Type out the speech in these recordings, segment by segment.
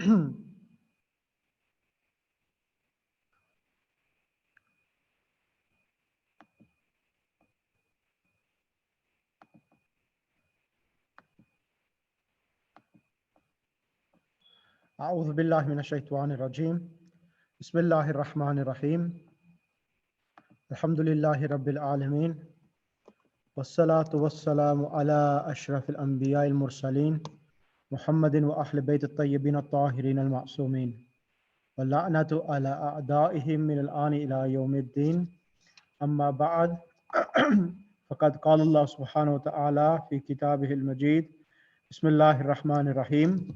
أعوذ بالله من الشيطان الرجيم بسم الله الرحمن الرحيم الحمد لله رب العالمين والصلاة والسلام على أشرف الأنبياء المرسلين محمد وأهل بيت الطيبين الطاهرين المعصومين واللعنة على أعدائهم من الآن إلى يوم الدين أما بعد فقد قال الله سبحانه وتعالى في كتابه المجيد بسم الله الرحمن الرحيم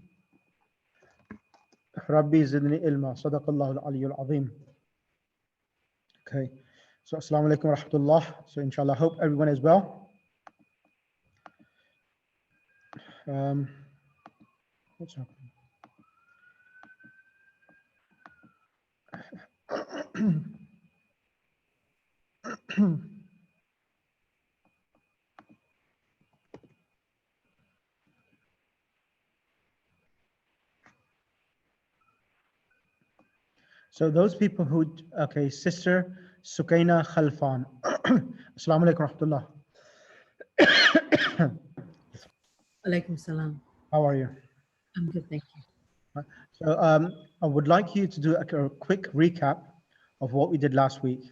ربي زدني علما صدق الله العلي العظيم. Okay, so assalamu alaikum wa rahmatullah. So inshallah, hope everyone is well. What's happening? So those people who, okay, Sister Sukaina Khalfan. Assalamu alaikum wa rahmatullah. Alaikum salam. How are you? I'm good, thank you. So I would like you to do a quick recap of what we did last week.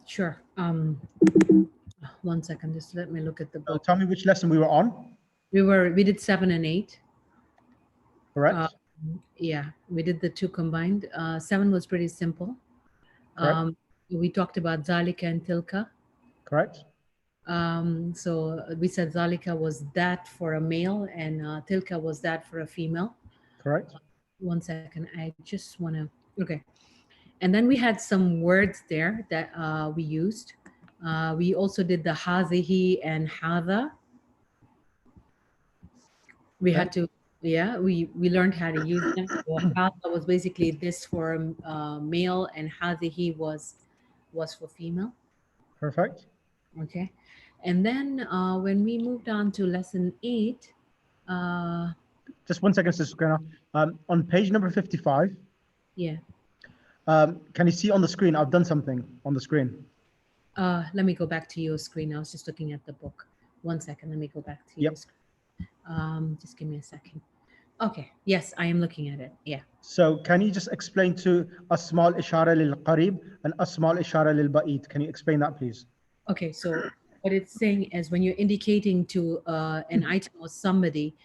Sure. 1 second, just let me look at the So book. tell me which lesson we were on. We did 7 and 8. Correct. Yeah, we did the two combined. 7 was pretty simple. Correct. We talked about Zalika and Tilka. Correct. So we said Zalika was that for a male and Tilka was that for a female. Correct. 1 second, I just want to, okay. And then we had some words there that we used. We also did the hazihi and hadha. We had to, yeah, we learned how to use them. So hadha was basically this for male and hazihi was for female. Perfect. Okay. And then when we moved on to lesson 8. Just 1 second, Sister Sukaina. On page number 55. Yeah. Can you see on the screen? I've done something on the screen. Let me go back to your screen. I was just looking at the book. 1 second. Let me go back to your screen. Just give me a second. Okay. Yes, I am looking at it. Yeah. So can you just explain to asma al-ishara lil-qarib and asma al-ishara lil-ba'id? Can you explain that, please? Okay. So what it's saying is when you're indicating to an item or somebody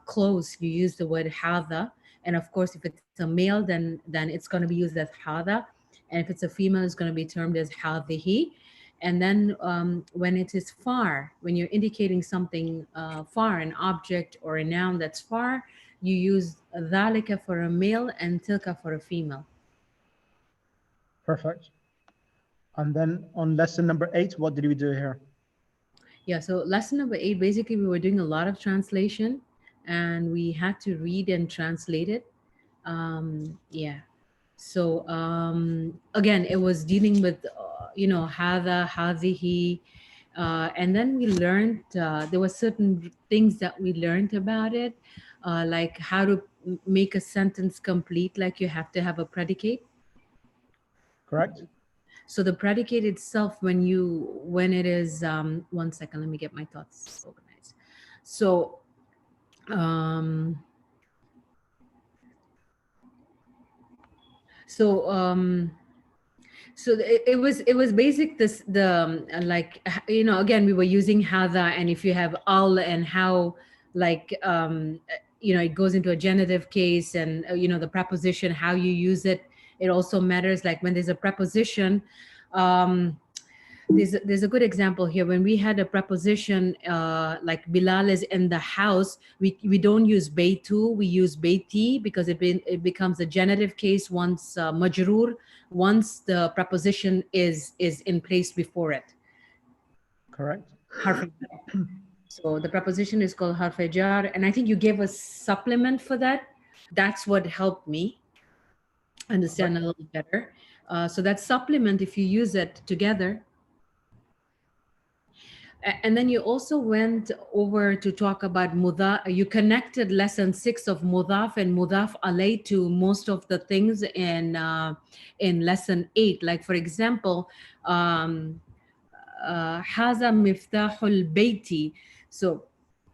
close, you use the word hadha. And of course, if it's a male, then it's going to be used as hadha. And if it's a female, it's going to be termed as hadhihi. And then when it is far, when you're indicating something far, an object or a noun that's far, you use dhalika for a male and tilka for a female. Perfect. And then on lesson number 8, what did we do here? Yeah, so lesson number 8, basically we were doing a lot of translation and we had to read and translate it. Yeah. So again, it was dealing with, hadha, hadhihi. And then we learned, there were certain things that we learned about it, like how to make a sentence complete, like you have to have a predicate. Correct. So the predicate itself, when it is, 1 second, let me get my thoughts organized. So, so it was basic like, again, we were using hadha, and if you have al and how, like, it goes into a genitive case, and the preposition, how you use it, it also matters. Like when there's a preposition, there's a good example here. When we had a preposition like Bilal is in the house, we don't use baytu, we use bayti, because it becomes a genitive case once majroor, once the preposition is in place before it. Correct. So the preposition is called harf jar, and I think you gave a supplement for that. That's what helped me understand a little better. So that supplement, if you use it together, And then you also went over to talk about mudaf. You connected lesson 6 of mudaf and mudaf alay to most of the things in lesson 8. Like for example, haza miftahul bayti. So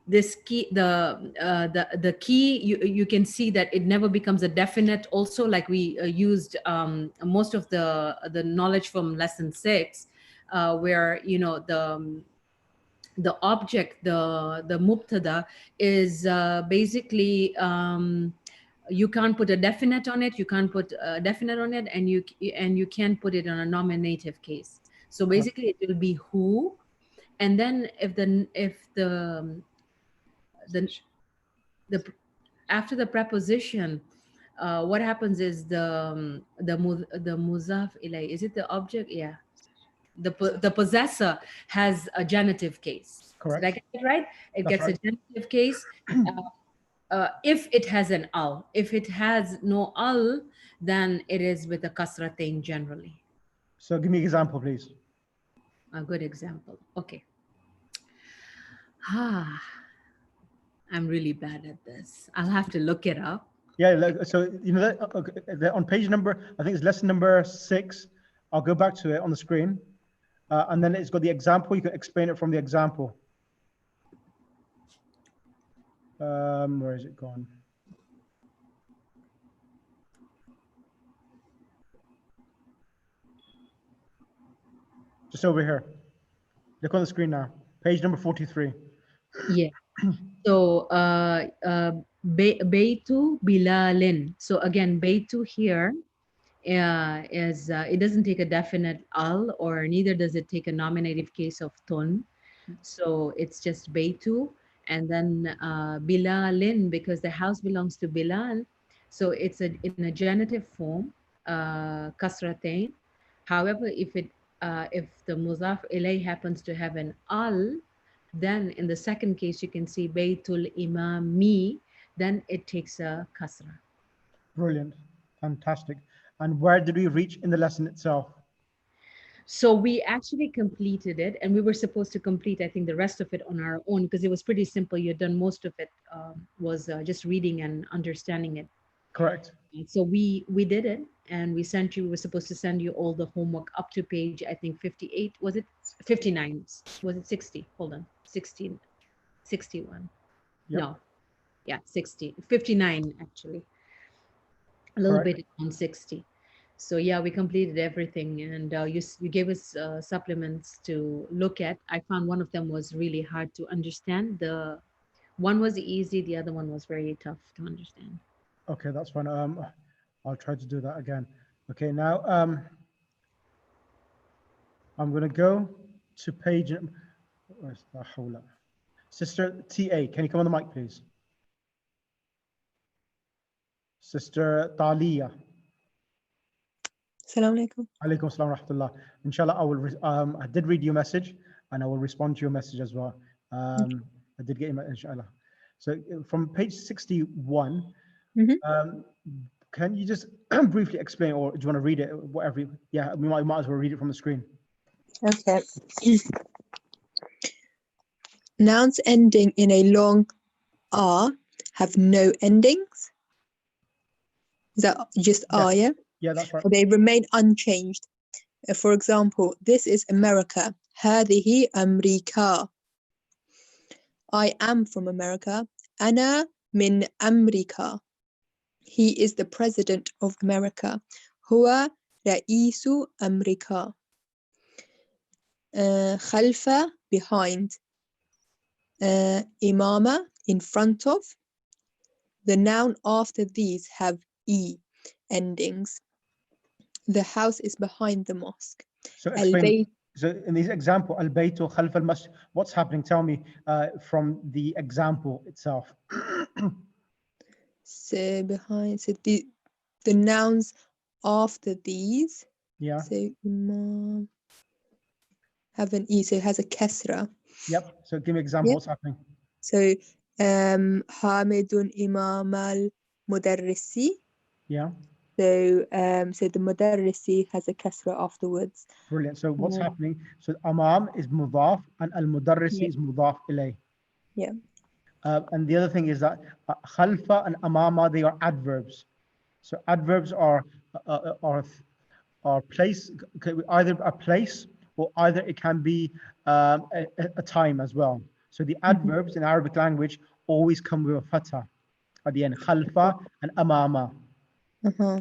this key, the key, you can see that it never becomes a definite. Also, like we used most of the knowledge from lesson 6, where you know the object, the mubtada is basically you can't put a definite on it, you can't put a definite on it, and you can't put it on a nominative case. So basically it will be who, and then if the after the preposition, what happens is the muzaf ilay, is it the object? Yeah, the possessor has a genitive case. Correct. Did I get it right? It That's gets right. a genitive case if it has an al. If it has no al, then it is with a kasratain generally. So give me an example, please. A good example. Okay. I'm really bad at this. I'll have to look it up. Yeah, so you know that on page number, I think it's lesson number 6. I'll go back to it on the screen, and then it's got the example. You can explain it from the example. Where is it gone? Just over here. Look on the screen now. Page number 43. Yeah. So Beitu Bilalin. So again, Beitu here is it doesn't take a definite al, or neither does it take a nominative case of tun. So it's just Beitu, and then Bilalin, because the house belongs to Bilal. So it's in a genitive form, kasratain. However, if the mudaf ilay happens to have an al, then in the second case you can see Beitul Imami, then it takes a kasra. Brilliant. Fantastic. And where did we reach in the lesson itself? So we actually completed it, and we were supposed to complete, I think, the rest of it on our own because it was pretty simple. You had done most of it, was just reading and understanding it. Correct. So we did it, and we were supposed to send you all the homework up to page, I think 58. Was it 59? Was it 60? Hold on. 16, 61. Yep. No. Yeah, 60. 59 actually. A little Correct. bit on 60. So yeah, we completed everything, and you gave us supplements to look at. I found one of them was really hard to understand. The one was easy, the other one was very tough to understand. Okay, that's fine. I'll try to do that again. Okay, now I'm going to go to page. Where's the hawla? Sister TA, can you come on the mic, please? Sister Talia. Assalamu alaikum. Alaikum assalam wa rahmatullah. Inshallah, I did read your message, and I will respond to your message as well. I did get your message, inshallah. So from page 61, can you just briefly explain, or do you want to read it? Whatever. Yeah, we might as well read it from the screen. Okay. Nouns ending in a long R have no endings. Is that just R, yeah? Yeah, that's right. Or they remain unchanged. For example, this is America. هذه أمريكا. I am from America. أنا من أمريكا. He is the president of America. هو رئيس أمريكا. خلف, behind. إمامة, in front of. The noun after these have E endings. The house is behind the mosque. So explain. So in this example, al-baytu khalf al-masjid, what's happening? Tell me from the example itself. So behind, so the nouns after these. Yeah. So imam have an E, so it has a kasra. Yep. So give me an example. Yep. What's happening? So Hamidun imam al-mudarrisi. Yeah. So the mudarrisi has a kasra afterwards. Brilliant. So what's Yeah. happening? So amam is mudaf and al-mudarrisi Yeah. is mudaf ilayh. Yeah. And the other thing is that khalfa and amama, they are adverbs. So adverbs are place, either a place or either it can be a time as well. So the adverbs in Arabic language always come with a fatha at the end, khalfa and amama. Uh-huh.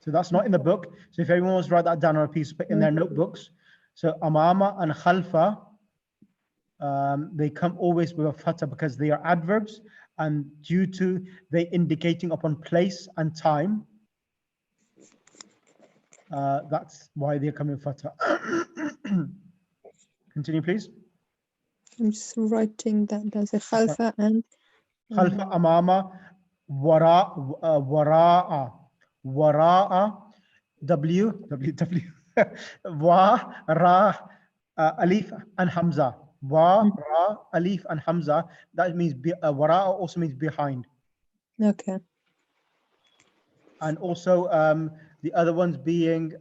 So that's not in the book. So if everyone wants to write that down on a piece in their notebooks, so amama and khalfa, they come always with a fatha because they are adverbs, and due to they indicating upon place and time, that's why they're coming with fatha. Continue, please. I'm just writing that down. So khalfa and Khalfa, amama, wara'a, w, wa, ra, alif, and hamza. Wa, ra, alif, and hamza. That means wara'a also means behind. okay. And also the other ones being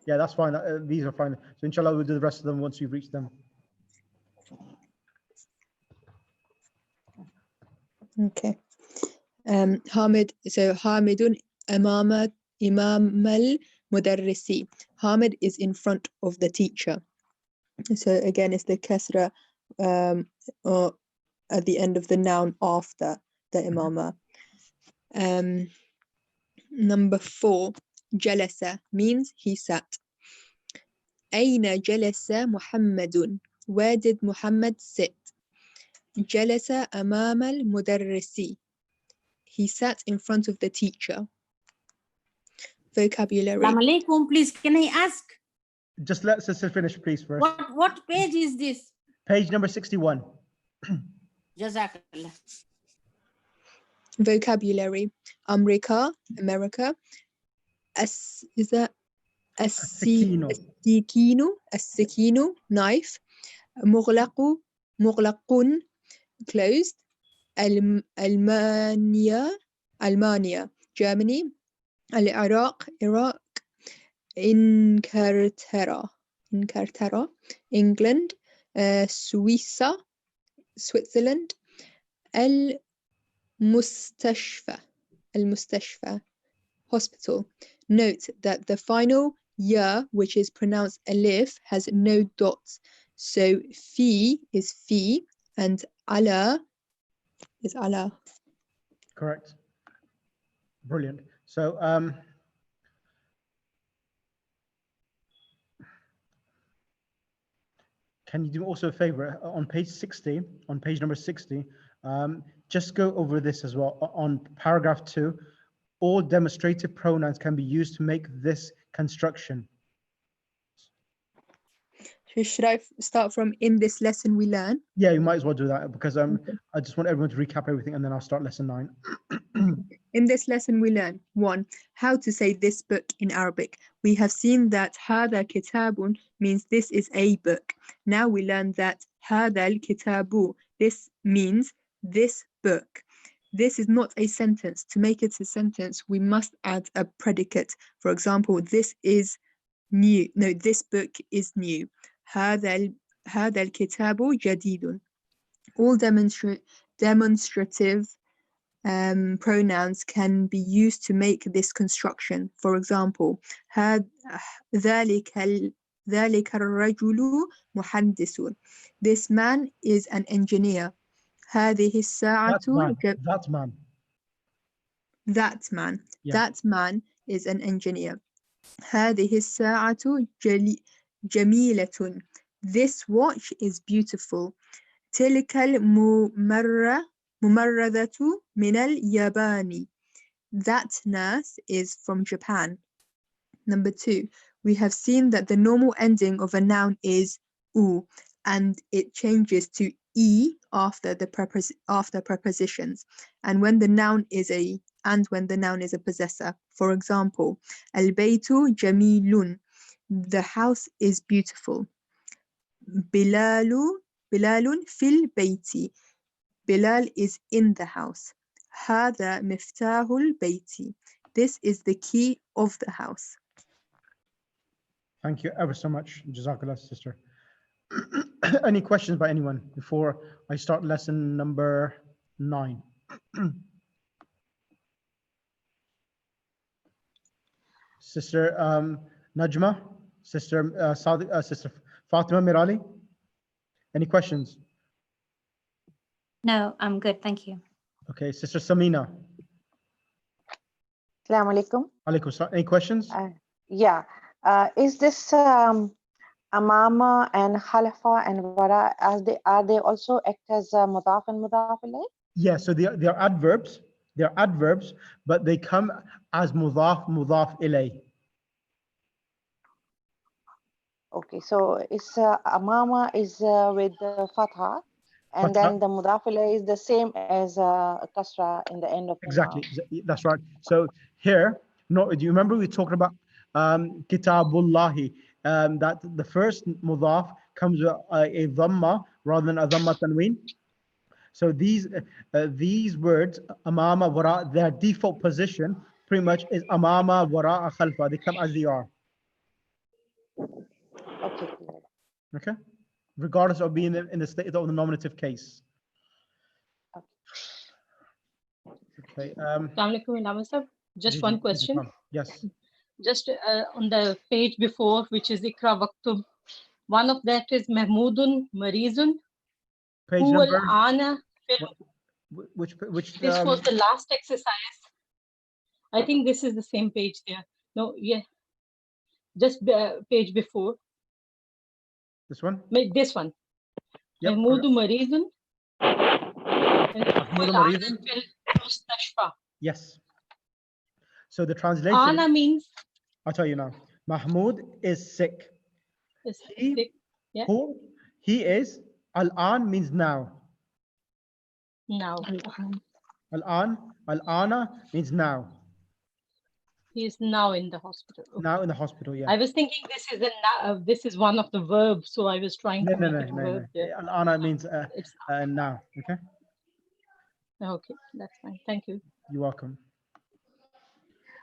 yeah, that's fine. These are fine. So inshallah, we'll do the rest of them once we've reached them. Okay. Hamid. So Hamidun imam al mudarrisi. Hamid is in front of the teacher. So again, it's the kasra or at the end of the noun after the imama. Number 4, jalasa means he sat. Aina jalasa Muhammadun. Where did Muhammad sit? Jalasa amama al-mudarrisi. He sat in front of the teacher. Vocabulary. Assalamu alaikum, please, can I ask? Just let us finish, please, first. What page is this? Page number 61. Jazakallah. Vocabulary. America, is that As-sakinu. السكين, knife. مغلق, closed. Almania, Germany. Iraq, Incartera, England. Suiza, Switzerland. المستشفى, hospital. Note that the final ya, which is pronounced alif, has no dots. So fi is fi and ala is ala. Correct. Brilliant. So can you do also a favor on page 60, on page number 60, just go over this as well. On paragraph 2, all demonstrative pronouns can be used to make this construction. So should I start from in this lesson we learn? Yeah, you might as well do that because I just want everyone to recap everything and then I'll start lesson 9. In this lesson we learn 1. How to say this book in Arabic. We have seen that هذا كتاب means this is a book. Now we learn that هذا الكتاب, this means this book. This is not a sentence. To make it a sentence, we must add a predicate. For example, this is new. No, this book is new. هذا الكتاب جديد. All demonstrative pronouns can be used to make this construction. For example, ذلك الرجل مهندس. This man is an engineer. هذه الساعة That man. Yeah. That man is an engineer. هذه الساعة جميلة. This watch is beautiful. تلك الممرضة من اليابان. That nurse is from Japan. Number 2, we have seen that the normal ending of a noun is u, and it changes to e after prepositions, and when the noun is a possessor. For example, al-baytu jamilun. The house is beautiful. Bilalun fil bayti. Bilal is in the house. هذا مفتاح البيت. This is the key of the house. Thank you ever so much, Jazakallah, sister. Any questions by anyone before I start lesson number 9? Sister Najma, Sister Sister Fatima Mirali, any questions? No, I'm good. Thank you. Okay, Sister Samina. Assalamu alaikum. Alaikum salam. Any questions? Yeah. Is this amama and khalafa and wara, are they also act as mudaf and mudaf ilayh? Yeah, so they are adverbs. They are adverbs, but they come as mudaf ilay. Okay, so it's amama is with the fatha, and Fatha. then the mudaf ilayh is the same as kasra in the end of the Exactly, noun. that's right. So here, no, do you remember we talked about kitabullahi, that the first mudaf comes with a dhamma rather than a dhamma tanween. So these words, amama, wara, their default position pretty much is amama, wara, khalfa. They come as they are. Okay, clear. Okay, regardless of being in the state of the nominative case. Okay. Assalamualaikum, Imam sir. Just Gigi, one Gigi, question. yes. Just on the page before, which is Ikra Waktub, one of that is Mahmudun Marizun. Page Huwal number. Ana. Which This was the last exercise. I think this is the same page there. No, yeah. Just page before. this one? This one. Yep. Mahmudu Marizun. Mahmudu Marizun. Yes. So the translation. Ana means. I'll tell you now. Mahmud is sick. Is sick. Yeah. Who? He is. Al-an means now. Now. Al-an. Al-ana means now. He is now in the hospital. Okay. Now in the hospital, yeah. I was thinking this is one of the verbs, so I was trying to make it a verb. No. Yeah. Al-ana means now. Okay. Okay, that's fine. Thank you. You're welcome.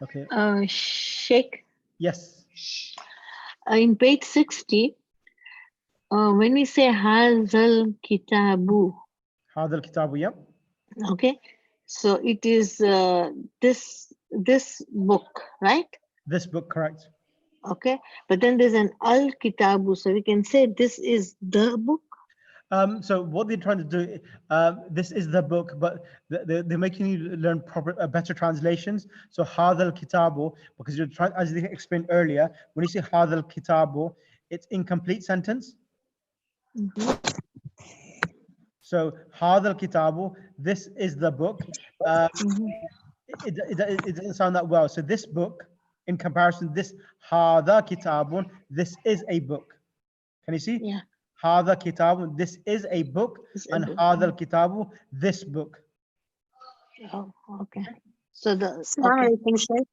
Okay. Sheikh, Yes. in page 60, when we say Hazal Kitabu, Hadal Kitabu, yep. okay, so it is this book, right? This book, correct. Okay, but then there's an Al Kitabu, so we can say this is the book. So what they're trying to do, this is the book, but they're making you learn better translations. So Hadal Kitabu, because you're trying, as they explained earlier, when you say Hadal Kitabu, it's incomplete sentence. So Hadal Kitabu, this is the book. It doesn't sound that well. So this book, in comparison, this Hada Kitabun, this is a book. Can you see? Yeah. Hada Kitabun, this is a book, and Hada Kitabu, this book. Oh, okay. So the Assalamu alaikum, Sheikh.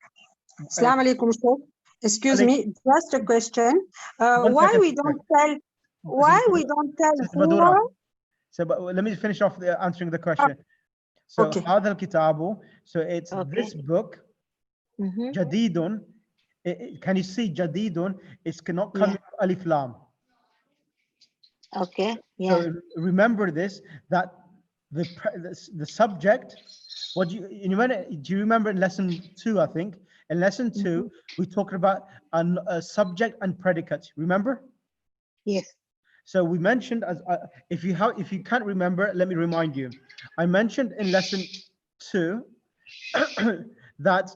Assalamu alaikum, Sheikh. Excuse me, just a question. Why we don't tell Huma? So but let me finish off answering the question. So Okay. Hada Kitabu, so it's this book. Jadidun. Can you see Jadidun? It's cannot come with alif lam. Okay. Yeah. So remember this, that the subject. What do you remember in lesson 2? I think in lesson 2 we talked about a subject and predicate. Remember? Yes. So we mentioned as if you can't remember, let me remind you. I mentioned in lesson 2 that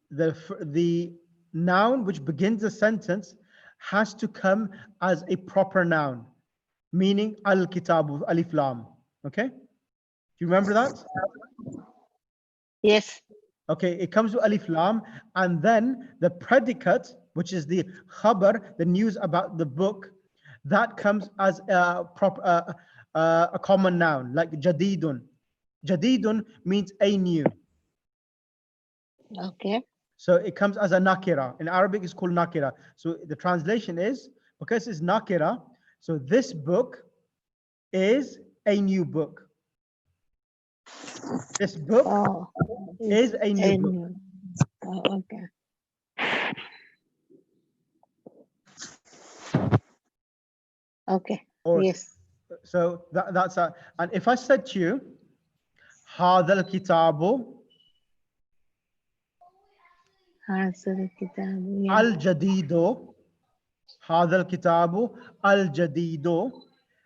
the noun which begins a sentence has to come as a proper noun, meaning al-kitabu, alif lam. Okay, do you remember that? Yes. Okay, it comes with alif lam, and then the predicate, which is the khabar, the news about the book, that comes as a proper a common noun, like jadidun. Jadidun means a new. Okay. So it comes as a nakira. In Arabic, it's called nakira. So the translation is, because it's nakira, so this book is a new book. This book Oh, is a new book. Oh, okay. Okay. Or, Yes. so that's a, and if I said to you, هذا الكتاب هذا الكتاب. Yeah. الجديد هذا الكتاب الجديد,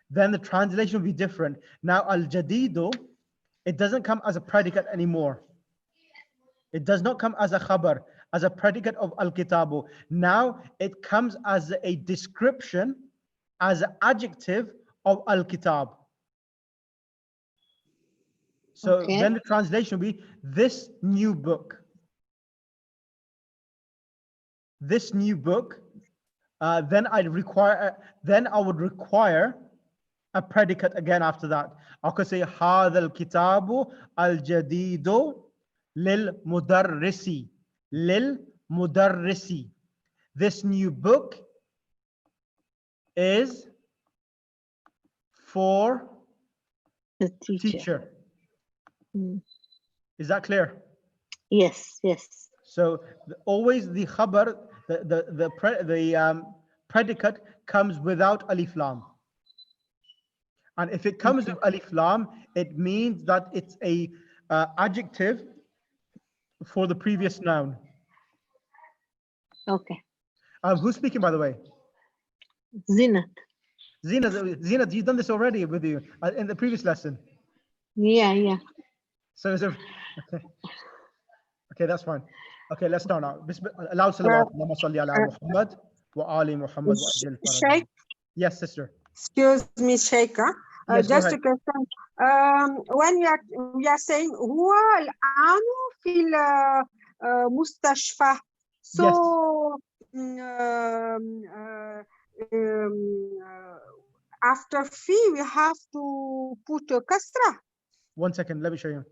then the translation will be different. Now الجديد, it doesn't come as a predicate anymore. It does not come as a khabar, as a predicate of al-kitabu. Now it comes as a description, as an adjective of al-kitab. So Okay. then the translation will be this new book. This new book, then I would require a predicate again after that. I could say هذا الكتاب الجديد للمدرس. للمدرس. This new book is for The teacher. teacher. Mm. Is that clear? Yes. Yes. So always the khabar, the predicate comes without alif lam. And if it comes with alif lam, it means that it's a adjective for the previous noun. Okay. Who's speaking, by the way? Zinat. Zina, you've done this already with you in the previous lesson. Yeah. So is there, okay, that's fine. Okay, let's start now. Loud salawat. Allahumma salli ala Muhammad wa ali Muhammad wa ajil faraj. Sheikh, Yes, sister. excuse me, Sheikh. Yes, go Just ahead. a question. When we are saying هو الآن في المستشفى. So after fi we have to put a kasra. 1 second, let me show you.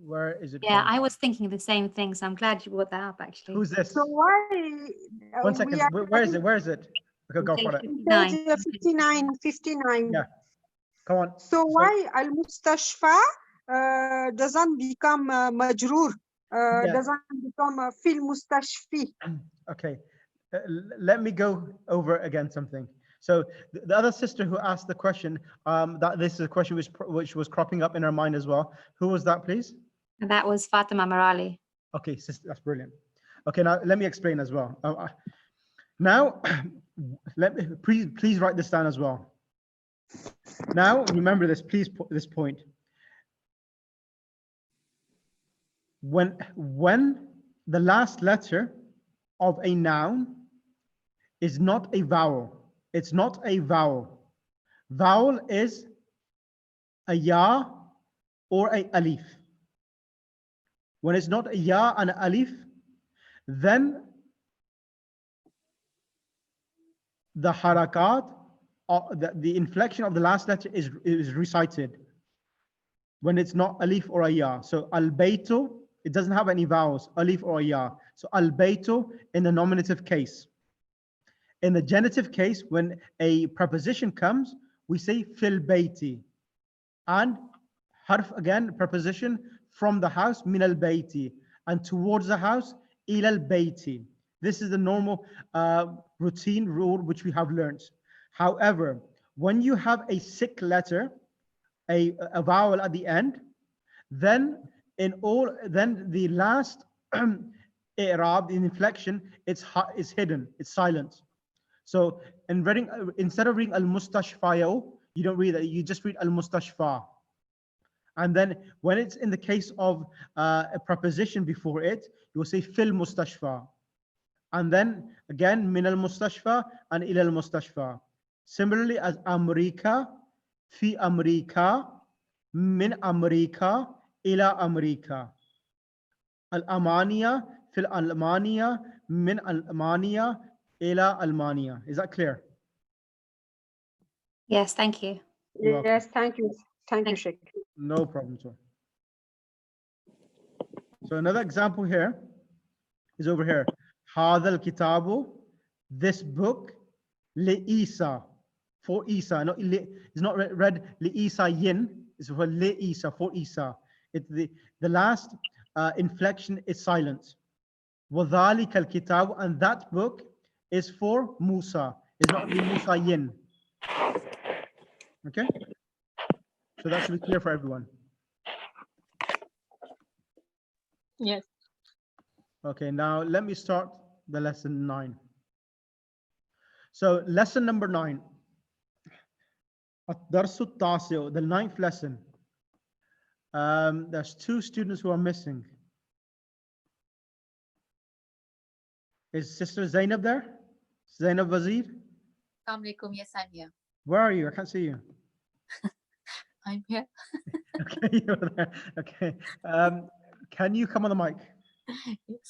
Where is it? Yeah, from? I was thinking the same thing, so I'm glad you brought that up actually. Who's this? So why 1 second. Where is it? Where is it? Okay, go for it. page 59. Yeah. Come on. So why al-mustashfa doesn't become majroor, Yeah. doesn't become fil mustashfi? Okay. Let me go over again something. So the other sister who asked the question, that this is a question which was cropping up in her mind as well. Who was that, please? And that was Fatima Marali. Okay, sister, that's brilliant. Okay, now let me explain as well. Now, let me please write this down as well. Now, remember this, please, this point. When the last letter of a noun is not a vowel, it's not a vowel. Vowel is a ya or a alif. When it's not a ya and a alif, then the harakat, the inflection of the last letter is recited. When it's not alif or a ya. So al-baytu, it doesn't have any vowels, alif or a ya. So al-baytu in the nominative case. In the genitive case, when a preposition comes, we say fil bayti. And harf again, preposition from the house, min al bayti. And towards the house, ila al bayti. This is the normal routine rule which we have learned. However, when you have a sick letter, a vowel at the end, then the last i'rab, the inflection, is hidden, it's silent. So instead of reading al-mustashfa, you don't read that, you just read al-mustashfa. And then when it's in the case of a preposition before it, you will say fil mustashfa. And then again, min al-mustashfa and ila al-mustashfa. Similarly as Amrika, fi Amrika, min Amrika, ila Amrika. Al-Amaniya, fil Al-Amaniya, min Al-Amaniya, ila Almania. Is that clear? Yes, thank you. You're welcome. Yes, thank you. Thank you, Sheikh. No problem at all. So another example here is over here. هذا الكتاب, this book, لإيسا, for Isa. No, it's not read li Isa yin. It's for li Isa, for Isa. It's the last inflection is silent. وَذَلِكَ الْكِتَابُ, and that book is for Musa. It's not li Musa yin. Okay? So that should be clear for everyone. Yes. Okay, now let me start the lesson 9. So lesson number 9. الدرس التاسع, the 9th lesson. There's 2 students who are missing. Is Sister Zainab there? Zainab Wazir? Assalamu alaikum. Yes, I'm here. Where are you? I can't see you. I'm here. Okay, you're there. Okay. Can you come on the mic?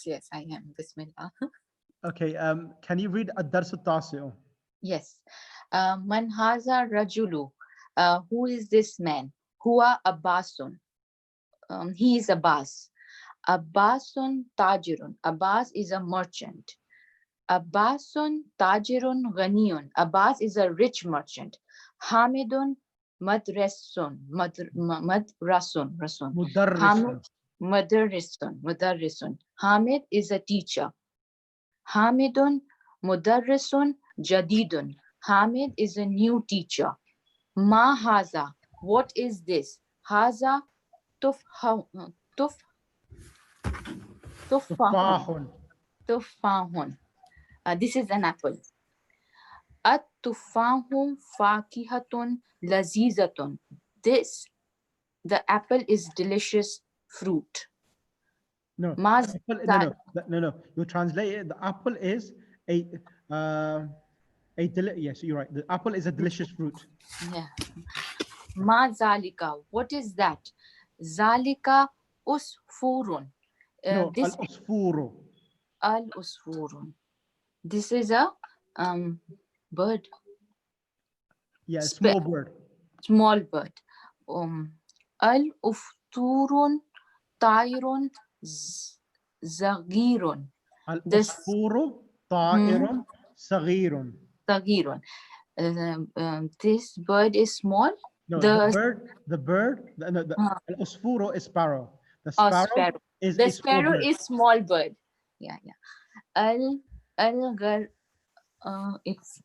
Yes, I am. Bismillah. Okay. Can you read الدرس التاسع? Yes. Man haza rajulu. Who is this man? Huwa Abbasun. He is Abbas. Abbasun tajirun. Abbas is a merchant. Abbasun tajirun ghaniyun. Abbas is a rich merchant. Hamidun madrasun. Madrasun. Mudarrisun. Hamid is a teacher. Hamidun mudarrisun jadidun. Hamid is a new teacher. Ma haza. What is this? Haza tufahun. Tufahun. This is an apple. At-tufahu fakihatun lazizatun. The apple is delicious fruit. No, you translate it. The apple is yes, you're right. The apple is a delicious fruit. Yeah. Ma zalika. What is that? Zalika usfurun. No, al-usfuru. Al-usfurun. This is a bird. Yeah, small bird. Small bird. Al-ufturun tayrun zagirun. Al-usfuru tayrun sagirun. Sagirun. This bird is small. No, the bird. Al-usfuru is sparrow. The sparrow. The sparrow is small bird. Yeah. It's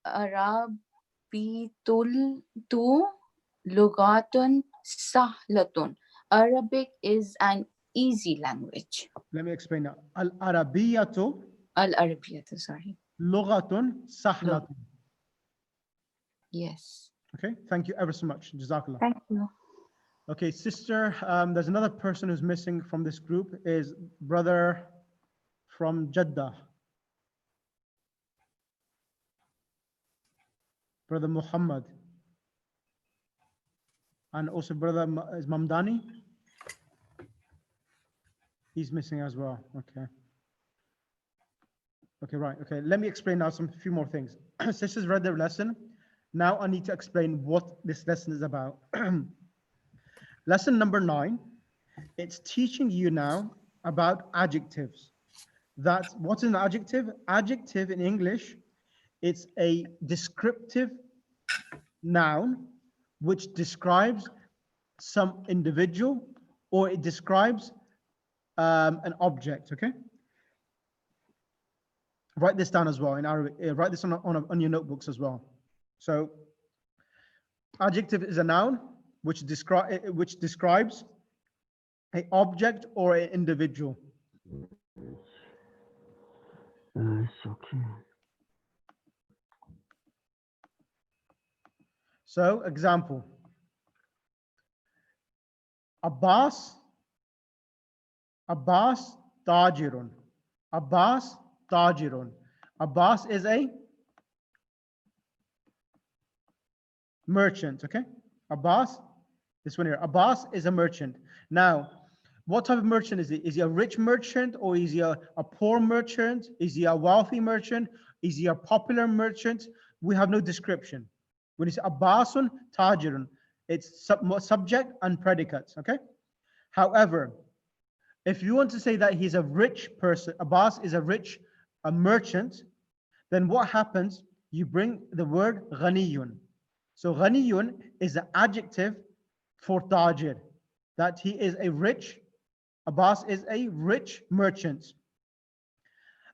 al-arabitul lugatun sahlatun. Arabic is an easy language. Let me explain now. Al-arabiyatu. Al-arabiyatu, sorry. Lugatun sahlatun. Yes. Okay, thank you ever so much. Jazakallah. Thank you. Okay, sister, there's another person who's missing from this group, is brother from Jeddah. Brother Muhammad. And also brother is Mamdani. He's missing as well. Okay. Okay, right. Okay, let me explain now few more things. Sisters read their lesson. Now I need to explain what this lesson is about. Lesson number 9, it's teaching you now about adjectives. What's an adjective? Adjective in English, it's a descriptive noun which describes some individual or it describes an object, okay? Write this down as well in Arabic. Write this on your notebooks as well. So adjective is a noun which describes an object or an individual. It's okay. So example, Abbas tajirun. Abbas tajirun. Abbas is a merchant, okay? Abbas, this one here. Abbas is a merchant. Now, what type of merchant is he? Is he a rich merchant or is he a poor merchant? Is he a wealthy merchant? Is he a popular merchant? We have no description. When you say Abbasun tajirun, it's subject and predicates, okay? However, If you want to say that he's a rich person, Abbas is a merchant, then what happens? You bring the word ghaniyun. So ghaniyun is an adjective for tajir, that he is a rich, Abbas is a rich merchant.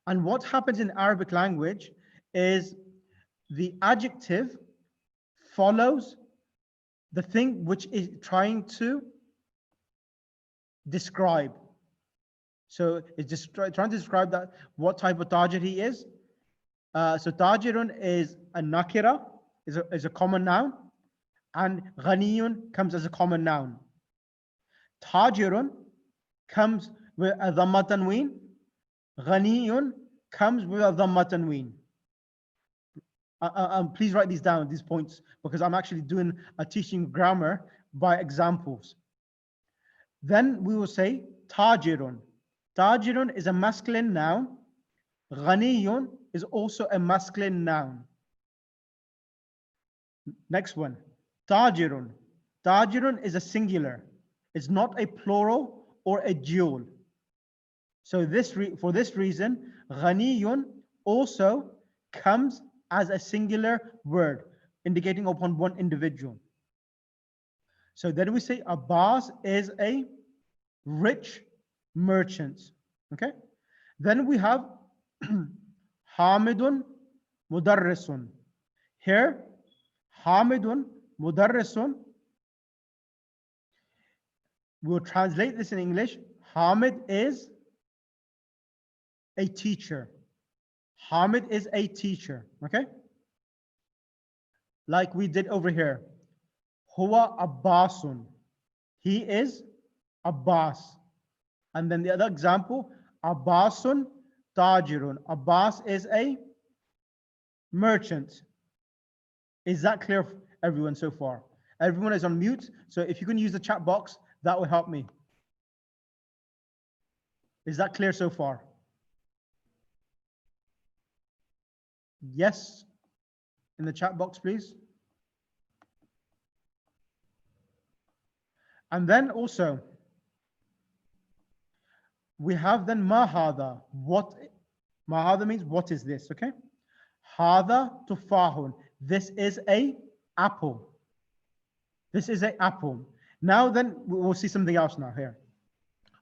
And what happens in Arabic language is the adjective follows the thing which is trying to describe. So it's just trying to describe that what type of tajir he is. So tajirun is a nakira, is a common noun, and ghaniyun comes as a common noun. Tajirun comes with a dhamma tanween. Ghaniyun comes with a dhamma tanween. Please write these down, these points, because I'm actually doing a teaching grammar by examples. Then we will say tajirun. Tajirun is a masculine noun. Ghaniyun is also a masculine noun. Next one, tajirun. Tajirun is a singular. It's not a plural or a dual. So for this reason, ghaniyun also comes as a singular word, indicating upon one individual. So then we say Abbas is a rich merchant. Okay. Then we have Hamidun Mudarrisun. Here, Hamidun Mudarrisun. We'll translate this in English. Hamid is a teacher. Hamid is a teacher. Okay. Like we did over here. Huwa Abbasun. He is Abbas. And then the other example, Abbasun Tajirun. Abbas is a merchant. Is that clear for everyone so far? Everyone is on mute. So if you can use the chat box, that will help me. Is that clear so far? Yes. In the chat box, please. And then also, we have then mahada. What mahada means? What is this? Okay. Hada tufahun. This is a apple. This is an apple. Now then, we'll see something else now here.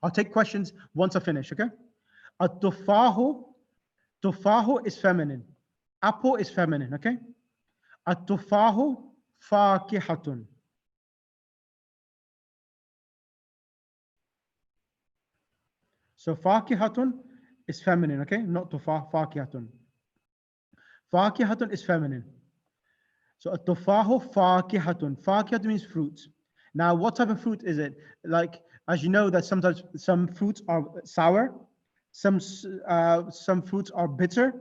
I'll take questions once I finish. Okay. At-tufahu. Tufahu is feminine. Apple is feminine. Okay. At-tufahu fakihatun. So fakihatun is feminine, okay? Not tufah, fakihatun. Fakihatun is feminine. So at-tufahu fakihatun. Fakihatun means fruit. Now, what type of fruit is it? Like, as you know, that sometimes some fruits are sour, some fruits are bitter,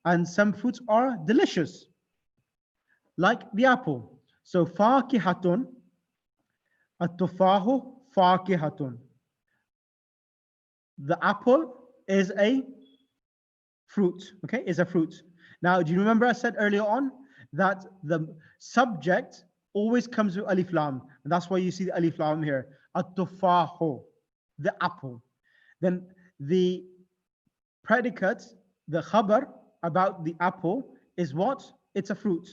and some fruits are delicious, like the apple. So fakihatun, at-tufahu fakihatun. The apple is a fruit, okay, is a fruit. Now, do you remember I said earlier on that the subject always comes with alif lam, and that's why you see the alif lam here. At-tufahu, the apple. Then the predicate, the khabar about the apple is what? It's a fruit.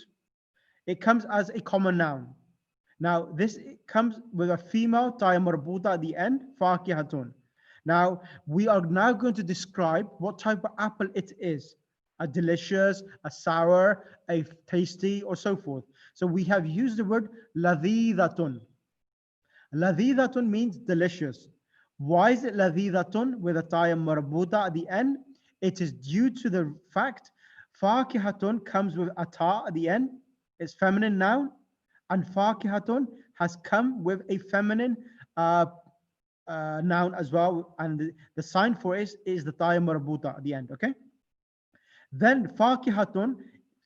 It comes as a common noun. Now, this comes with a female ta marbuta at the end, fakihatun. Now, we are now going to describe what type of apple it is. A delicious, a sour, a tasty, or so forth. So we have used the word ladhidatun. Ladhidatun means delicious. Why is it ladhidatun with a ta marbuta at the end? It is due to the fact fakihatun comes with a ta at the end. It's feminine noun. And fakihatun has come with a feminine noun as well, and the sign for it is the ta marbuta at the end. Okay. Then fakihatun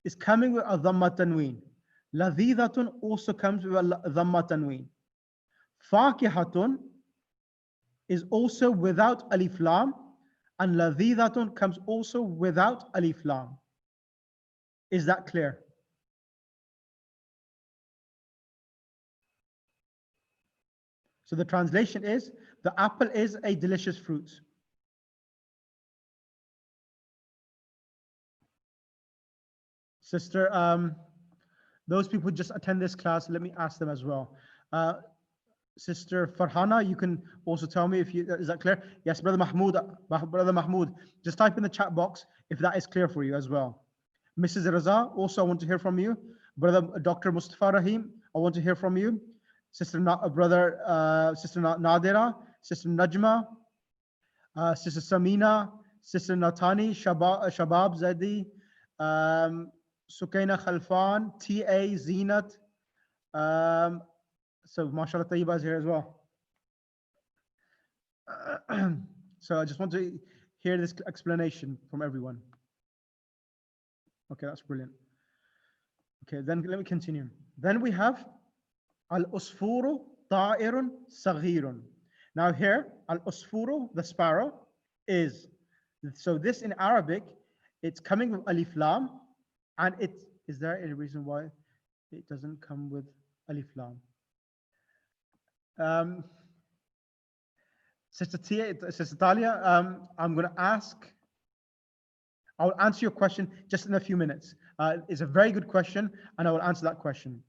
is coming with a dhamma tanween. Ladhidatun also comes with a dhamma tanween. Fakihatun is also without alif lam, and ladhidatun comes also without alif lam. Is that clear? So the translation is The apple is a delicious fruit. Sister, those people who just attend this class, let me ask them as well. Sister Farhana, you can also tell me if you, is that clear? Yes, Brother Mahmoud, just type in the chat box if that is clear for you as well. Mrs. Raza, also I want to hear from you. Brother Dr. Mustafa Rahim, I want to hear from you. Sister Sister Nadira, Sister Najma, Sister Samina, Sister Natani, Shabab Zadi, Sukaina Khalfan, T.A. Zinat. So mashallah Tayyiba is here as well. So I just want to hear this explanation from everyone. Okay, that's brilliant. Okay, then let me continue. Then we have al-usfuru ta'irun saghirun. Now here, al-usfuru, the sparrow, is, so this in Arabic, it's coming with alif lam, and is there any reason why it doesn't come with alif lam? Sister Talia, I'm going to ask, I will answer your question just in a few minutes. It's a very good question, and I will answer that question.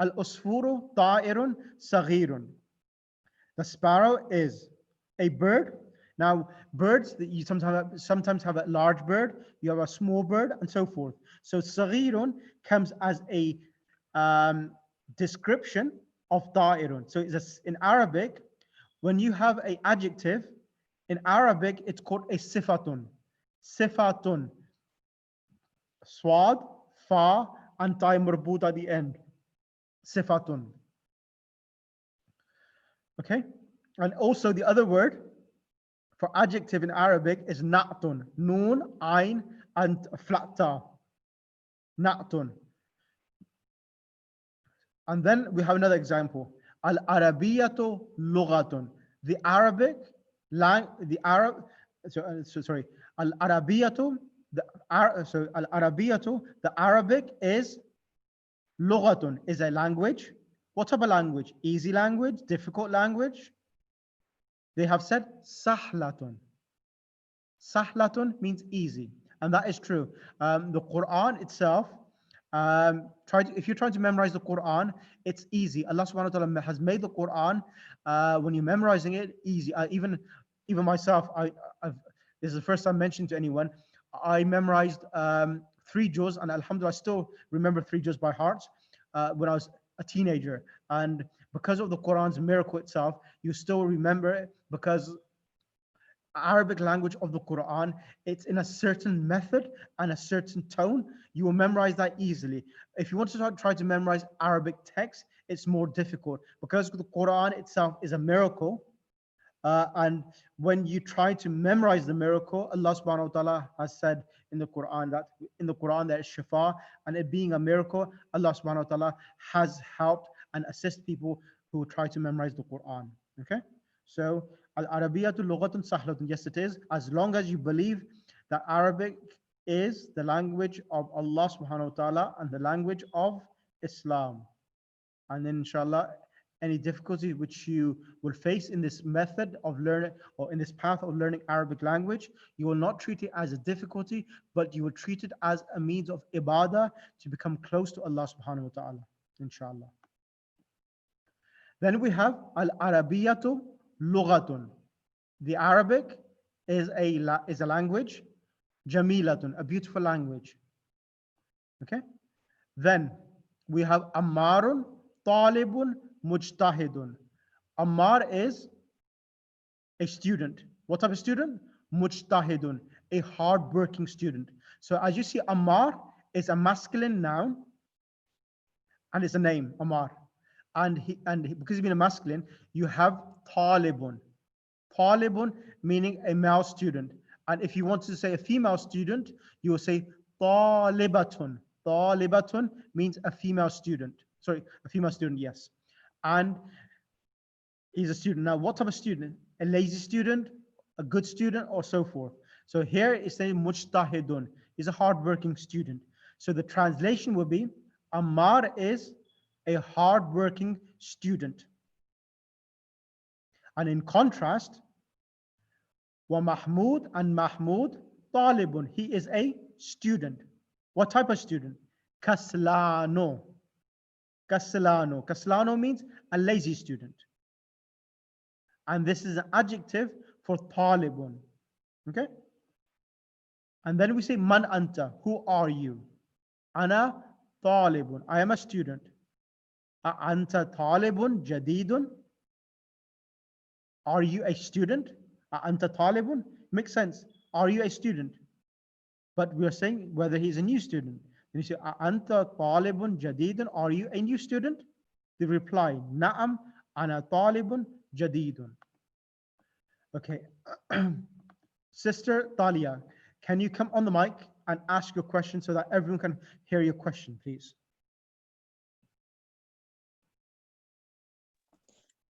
Al-usfuru ta'irun saghirun. The sparrow is a bird. Now, birds that you sometimes have a large bird, you have a small bird, and so forth. So saghirun comes as a description of ta'irun. So it's in Arabic, when you have an adjective, in Arabic, it's called a sifatun. Sifatun. Swad, fa, and ta marbut at the end. Sifatun. Okay? And also the other word for adjective in Arabic is na'tun. Noon, ayn, and flat ta. Na'tun. And then we have another example. Al-Arabiyatu lughatun. The Arabic, Al-Arabiyatu, Al-Arabiyatu, the Arabic is lughatun, is a language. What type of language? Easy language, difficult language? They have said sahlatun. Sahlatun means easy, and that is true. The Quran itself, if you're trying to memorize the Quran, it's easy. Allah subhanahu wa ta'ala has made the Quran, when you're memorizing it, easy. Even myself, this is the first time I mentioned to anyone, I memorized 3 juz, and alhamdulillah, I still remember 3 juz by heart when I was a teenager. And because of the Quran's miracle itself, you still remember it, because Arabic language of the Quran, it's in a certain method and a certain tone. You will memorize that easily. If you want to try to memorize Arabic text, it's more difficult, because the Quran itself is a miracle. And when you try to memorize the miracle, Allah subhanahu wa ta'ala has said in the Quran that there is shifa, and it being a miracle, Allah subhanahu wa ta'ala has helped and assist people who try to memorize the Quran. Okay? So Al-Arabiyatu lughatun sahlatun. Yes, it is. As long as you believe that Arabic is the language of Allah subhanahu wa ta'ala and the language of Islam. And then inshallah, any difficulties which you will face in this method of learning, or in this path of learning Arabic language, you will not treat it as a difficulty, but you will treat it as a means of ibadah to become close to Allah subhanahu wa ta'ala, inshallah. Then we have Al-Arabiyatu lughatun. The Arabic is a language, jamilatun, a beautiful language. Okay? Then we have Ammarun, Talibun, Mujtahidun. Ammar is a student. What type of student? Mujtahidun, a hard-working student. So as you see, Ammar is a masculine noun, and it's a name, Ammar. And because he's been a masculine, you have Talibun. Talibun meaning a male student. And if you want to say a female student, you will say Talibatun. Talibatun means a female student. Sorry, a female student, yes. And he's a student. Now, what type of student? A lazy student, a good student, or so forth. So here it's saying Mujtahidun. He's a hardworking student. So the translation would be, Ammar is a hardworking student. And in contrast, ومحمود and Mahmud طالب. He is a student. What type of student? كسلانو. كسلانو. كسلانو means a lazy student. And this is an adjective for طالب. Okay? And then we say man anta. Who are you? Ana طالب. I am a student. أنت طالب جديد? Are you a student? أنت طالب? Makes sense. Are you a student? But we are saying whether he's a new student. Then you say أنت طالب جديد? Are you a new student? They reply نعم أنا طالب جديد. Okay. Sister Talia, can you come on the mic and ask your question so that everyone can hear your question, please?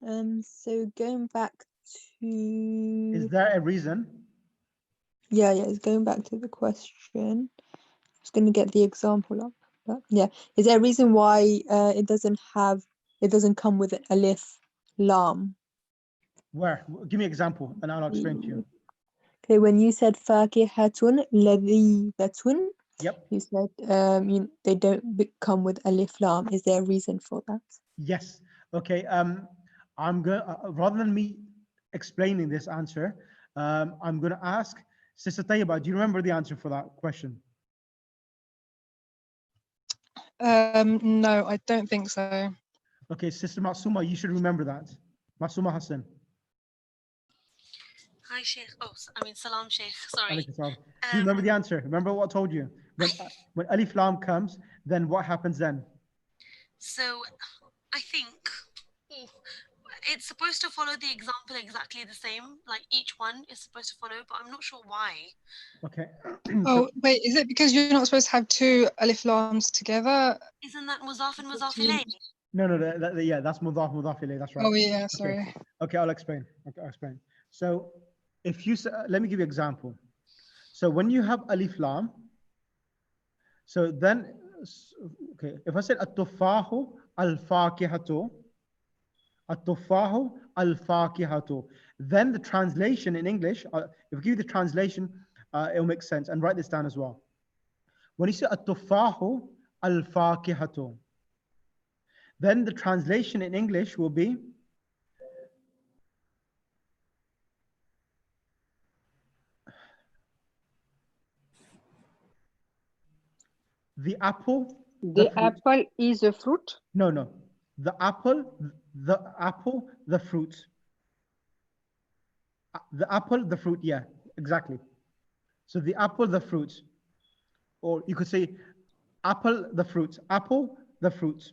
So going back to Is there a reason? yeah, it's going back to the question. I was going to get the example up, but yeah, is there a reason why it doesn't come with an alif lam? Where? Give me an example and I'll explain to you. Okay, when you said fakihatun ladhibatun, Yep. you said they don't come with alif lam. Is there a reason for that? Yes. Okay. I'm going rather than me explaining this answer, I'm going to ask Sister Tayyiba, do you remember the answer for that question? No, I don't think so. Okay, Sister Masuma, you should remember that. Masuma Hassan. Hi, Sheikh. Oh, I mean, Salam, Sheikh. Sorry. Alaikum salam. Do you remember the answer? Remember what I told you? When Alif Lam comes, then what happens then? So, I think it's supposed to follow the example exactly the same. Like each one is supposed to follow, but I'm not sure why. Okay. Oh, wait, is it because you're not supposed to have two alif lams together? Isn't that Muzaf and Muzaf ilayh? No, yeah, that's mudaf ilayh. That's right. Oh, yeah, sorry. Okay, I'll explain. Okay, I'll explain. So, if you let me give you an example. So when you have alif lam, so then, okay, if I said at-tufahu al-fakihatu, at-tufahu al-fakihatu, then the translation in English, if I give you the translation, it'll make sense. And write this down as well. When you say at-tufahu al-fakihatu, then the translation in English will be the apple. The apple is a fruit? No. The apple, the fruit. The apple, the fruit, yeah, exactly. So the apple, the fruit. Or you could say apple, the fruit. Apple, the fruit.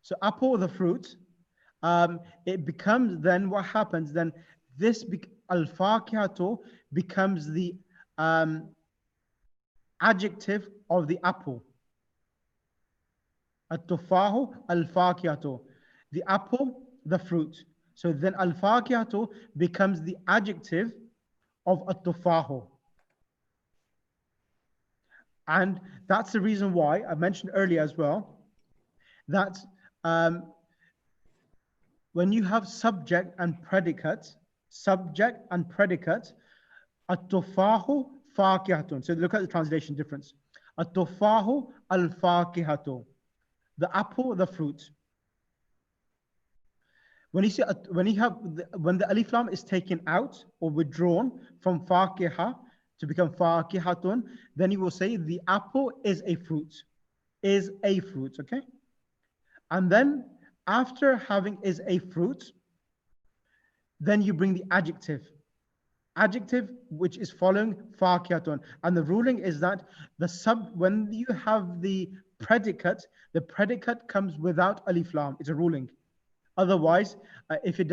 So apple, the fruit. It becomes then what happens then this al-fakihatu becomes the adjective of the apple. At-tufahu al-fakihatu. The apple, the fruit. So then al-fakihatu becomes the adjective of at-tufahu. And that's the reason why I mentioned earlier as well that when you have subject and predicate, at-tufahu fakihatun. So look at the translation difference. At-tufahu al-fakihatu. The apple, the fruit. When you see when the alif lam is taken out or withdrawn from fakiha to become fakihatun, then you will say the apple is a fruit. Is a fruit, okay? And then after having is a fruit, then you bring the adjective. Adjective which is following fakihatun. And the ruling is that when you have the predicate comes without alif lam. It's a ruling. Otherwise, if it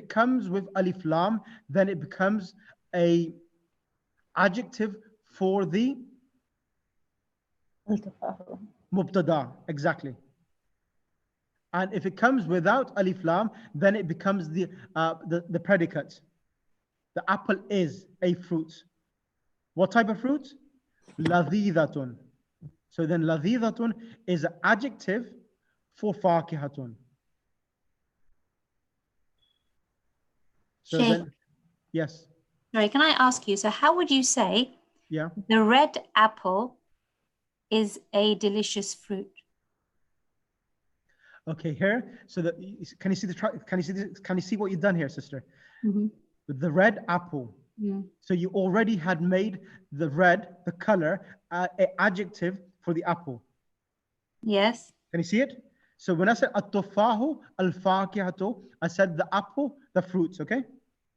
comes with alif lam, then it becomes a adjective for the mubtada. Exactly. And if it comes without alif lam, then it becomes the predicate. The apple is a fruit. What type of fruit? Ladhidatun. So then ladhidatun is an adjective for fakihatun. So Sheikh, then, yes, sorry, can I ask you, so how would you say yeah. the red apple is a delicious fruit? Okay, here. So that can you see the can you see what you've done here, sister? Mm-hmm. With the red apple. Yeah. So you already had made the red, the color, an adjective for the apple. Yes. Can you see it? So when I said at-tufahu al-fakihatu, I said the apple, the fruits, okay?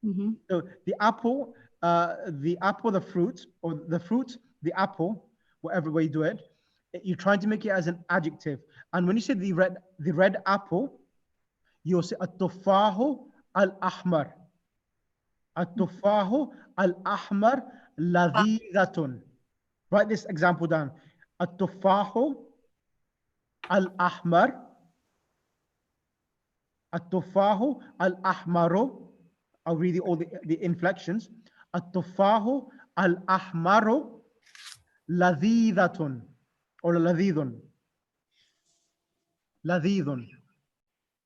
Mm-hmm. So the apple, the fruit, or the fruit, the apple, whatever way you do it, you're trying to make it as an adjective. And when you say the red apple, you'll say at-tufahu al-ahmar. At-tufahu al-ahmar ladhidatun. Write this example down. At-tufahu al-ahmar. At-tufahu al-ahmaru. I'll read all the inflections. At-tufahu al-ahmaru ladhidatun. Or ladhidun. Ladhidun.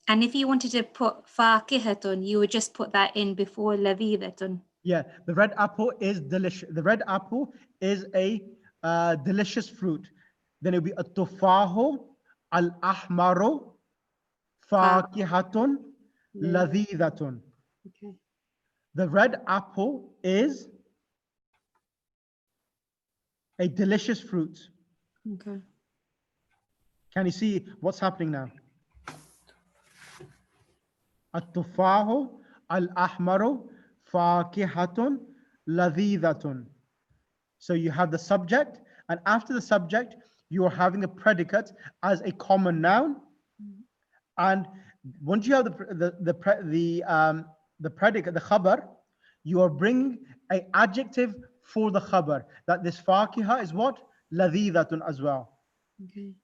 And if you wanted to put fakihatun, you would just put that in before ladhidatun. Yeah, the red apple is delicious. The red apple is a delicious fruit. Then it will be at-tufahu al-ahmaru fakihatun ladhidatun. Okay. The red apple is a delicious fruit. Okay. Can you see what's happening now? At-tufahu al-ahmaru fakihatun ladhidatun. So you have the subject, and after the subject, you are having a predicate as a common noun. And once you have the predicate, the khabar, you are bringing an adjective for the khabar. That this fakiha is what? Ladhidatun as well. Okay.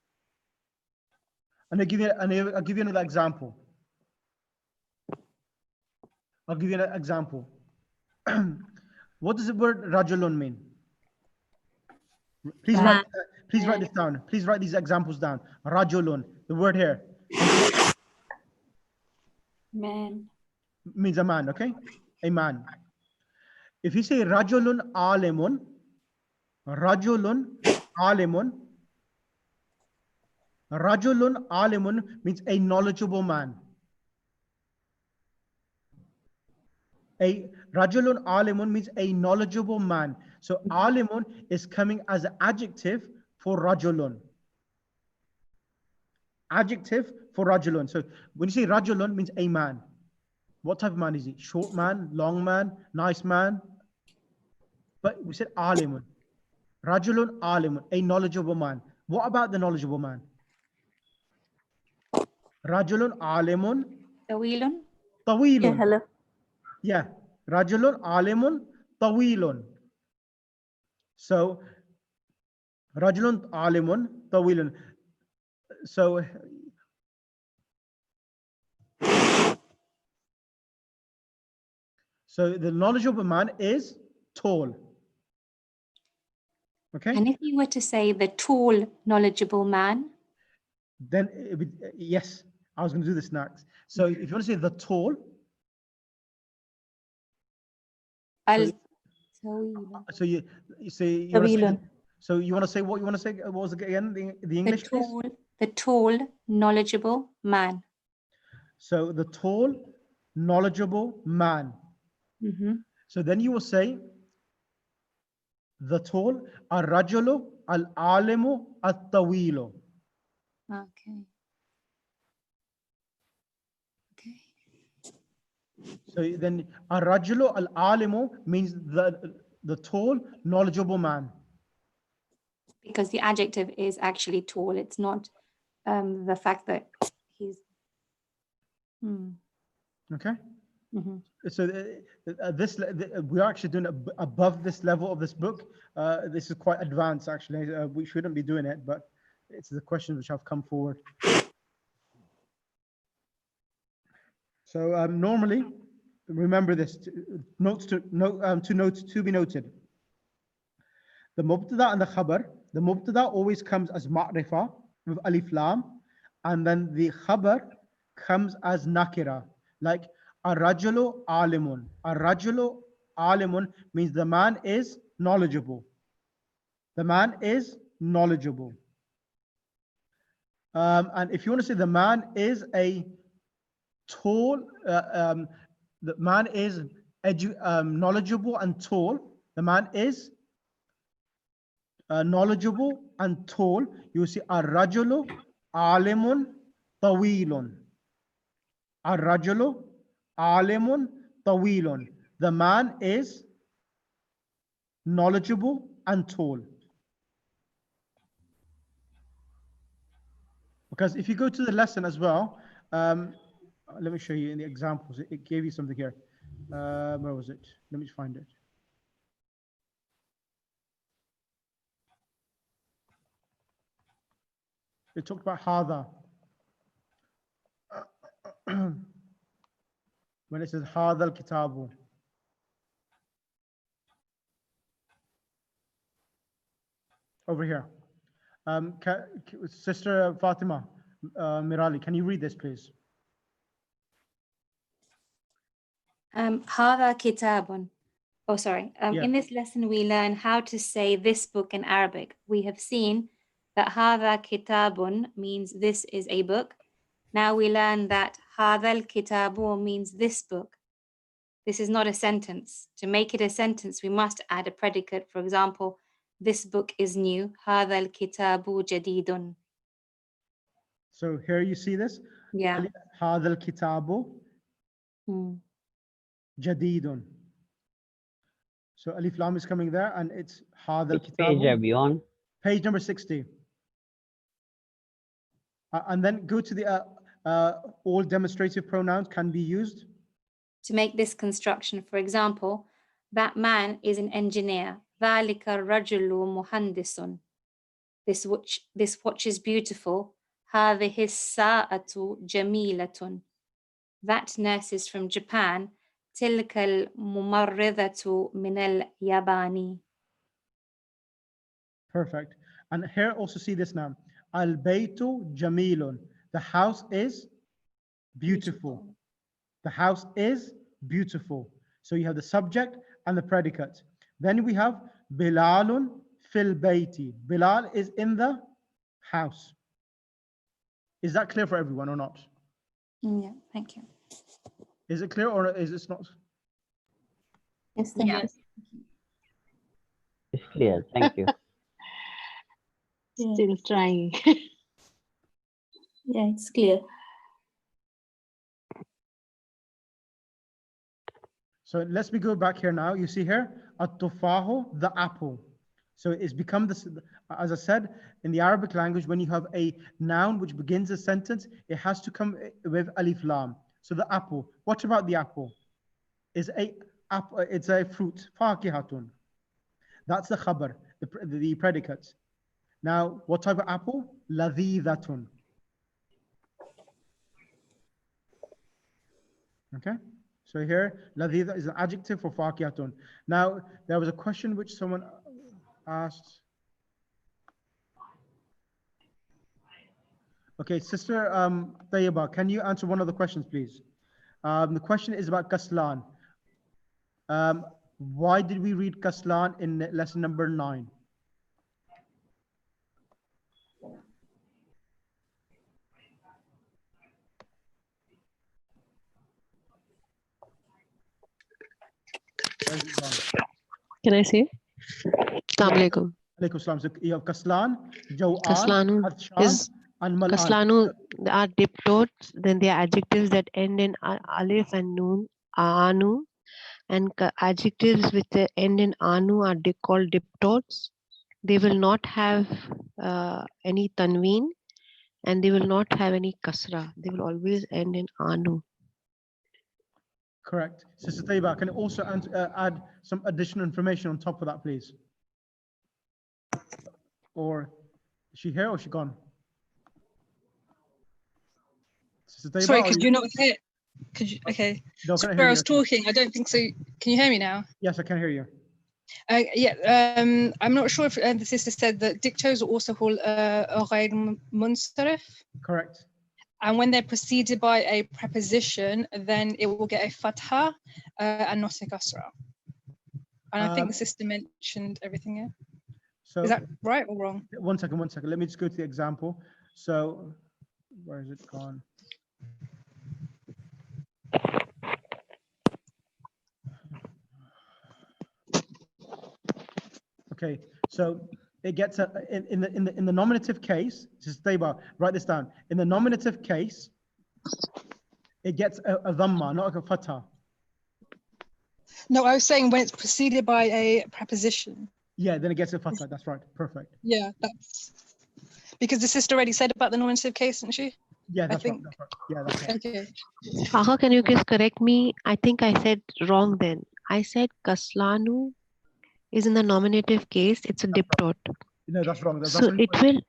And I'll give you another example. I'll give you an example. What does the word rajulun mean? Please write this down. Please write these examples down. Rajulun, the word here. Man. Means a man, okay? A man. If you say rajulun alimun, rajulun alimun, rajulun alimun means a knowledgeable man. A rajulun alimun means a knowledgeable man. So alimun is coming as an adjective for rajulun. Adjective for rajulun. So when you say rajulun means a man. What type of man is he? Short man, long man, nice man. But we said alimun. Rajulun alimun, a knowledgeable man. What about the knowledgeable man? Rajulun alimun. Tawilun. Tawilun. Yeah, hello. Yeah. Rajulun alimun tawilun. So Rajulun alimun tawilun. So the knowledgeable man is tall. Okay. And if you were to say the tall, knowledgeable man, then it would, yes, I was going to do this next. So if you want to say the tall, so you say so you want to say what you want to say. What was it again? The English. The tall, knowledgeable man. So the tall, knowledgeable man. Mm-hmm. So then you will say the tall, al-rajulu, al-alimu, al-tawilu. Okay. So then al-rajulu, al-alimu means the tall, knowledgeable man. Because the adjective is actually tall. It's not the fact that he's... Okay. Mm-hmm. So we are actually doing above this level of this book. This is quite advanced, actually. We shouldn't be doing it, but it's the questions which have come forward. So normally, remember this. Notes to be noted. The mubtada and the khabar. The mubtada always comes as ma'rifa with alif lam, and then the khabar comes as nakira. Like Ar-rajulu alimun. Ar-rajulu alimun means the man is knowledgeable. The man is knowledgeable. And if you want to say the man is a tall, the man is knowledgeable and tall. The man is knowledgeable and tall. You see, ar-rajulu alimun tawilun. Ar-rajulu alimun tawilun. The man is knowledgeable and tall. Because if you go to the lesson as well, let me show you in the examples. It gave you something here. Where was it? Let me find it. It talked about hadha. When it says hadha al-kitabu. Over here. Sister Fatima Mirali, can you read this, please? هذا كتاب. Oh, sorry. In this lesson, we learn how to say this book in Arabic. We have seen that هذا كتاب means this is a book. Now we learn that هذا الكتاب means this book. This is not a sentence. To make it a sentence, we must add a predicate. For example, this book is new. هذا الكتاب جديد. So here you see this. Yeah. هذا الكتاب جديد. So Alif Lam is coming there, and it's هذا الكتاب. Page are beyond. Page number 60. And then go to the all demonstrative pronouns can be used. To make this construction, for example, that man is an engineer. ذلك الرجل مهندس. This watch is beautiful. هذه الساعة جميلة. That nurse is from Japan. تلك الممرضة من اليابان. Perfect. And here also see this now. Al-baytu jamilun. The house is beautiful. The house is beautiful. So you have the subject and the predicate. Then we have Bilalun fil bayti. Bilal is in the house. Is that clear for everyone or not? Yeah, thank you. Is it clear or is it not? Yes, thank you. It's clear. Thank you. Still trying. Yeah, it's clear. So let's go back here now. You see here, at-tufahu, the apple. So it's become this, as I said, in the Arabic language, when you have a noun which begins a sentence, it has to come with alif lam. So the apple. What about the apple? It's a fruit. Fakihatun. That's the khabar, the predicate. Now, what type of apple? Ladhidatun. Okay. So here, ladhida is an adjective for fakihatun. Now, there was a question which someone asked. Okay, Sister Tayyiba, can you answer one of the questions, please? The question is about kaslan. Why did we read kaslan in lesson number 9? Can I say? Assalamu alaikum. Alaikum salam. So you have kaslan, jaw'an, Kaslanu adshan, and mal'an. Kaslanu are diptotes, then they are adjectives that end in alif and noon, anu, and adjectives with the end in anu are called diptotes. They will not have any tanween, and they will not have any kasra. They will always end in anu. Correct. Sister Tayyiba, can you also add some additional information on top of that, please? Or is she here or is she gone? Sister Tayyiba, Sorry, could you not hear? Could you? Okay. No, Sorry, I I was talking. I don't think so. Can you hear me now? Yes, I can hear you. Yeah. I'm not sure if the sister said that dictos are also called غير منصرف. Correct. And when they're preceded by a preposition, then it will get a fatha and not a kasra. And I think the system mentioned everything here. So Is that right or wrong? one second. Let me just go to the example. So where is it gone? Okay, so it gets in the nominative case. Just stay by. Write this down. In the nominative case, it gets a dhamma, not like a fatha. No, I was saying when it's preceded by a preposition. Yeah, then it gets a fatha. That's right. Perfect. Yeah, that's because the sister already said about the nominative case, didn't she? Yeah, that's right. That's right. Yeah, that's right. Okay. Aha, can you please correct me? I think I said wrong then. I said kaslanu is in the nominative case. It's a diptot. No, that's wrong. That's So only it will.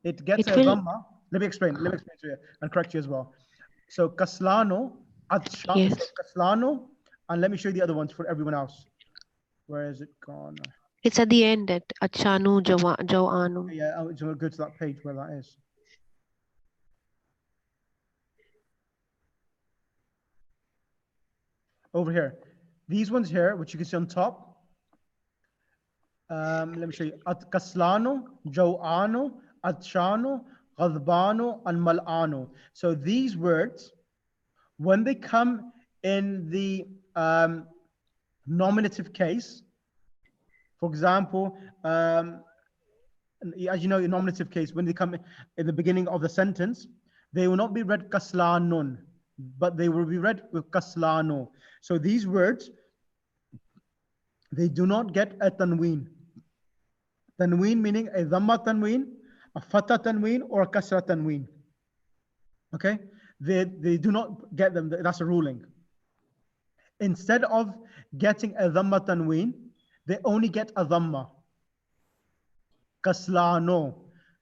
It gets It a will. dhamma. Let me explain. Let me explain to you and correct you as well. So kaslano, adsha, Yes. kaslano, and let me show you the other ones for everyone else. Where is it gone? It's at the end at achanu jawanu. Yeah, I'm going to go to that page where that is. Over here. These ones here, which you can see on top. Let me show you. At kaslano, jawanu, adshano, ghadbano, and mal'ano. So these words, when they come in the nominative case, for example, as you know, in nominative case, when they come in the beginning of the sentence, they will not be read kaslanun, but they will be read with kaslano. So these words, they do not get a tanween. Tanween meaning a dhamma tanween, a fatha tanween, or a kasra tanween. Okay? They do not get them. That's a ruling. Instead of getting a dhamma tanween, they only get a dhamma. Kaslano,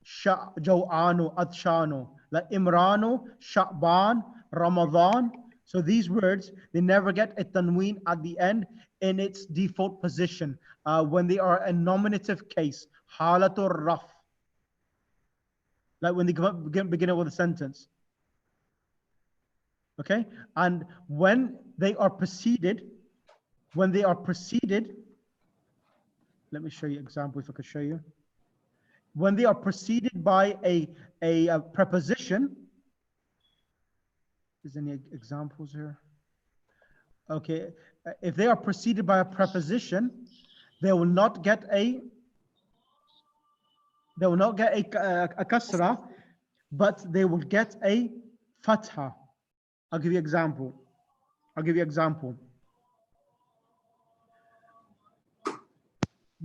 jaw'ano, adshano, like Imrano, Sha'ban, Ramadan. So these words, they never get a tanween at the end in its default position when they are a nominative case, halatul raf. Like when they begin with a sentence. Okay, and when they are preceded, let me show you an example if I could show you. When they are preceded by a preposition, is there any examples here? Okay, if they are preceded by a preposition, they will not get a kasra, but they will get a fatha. I'll give you an example.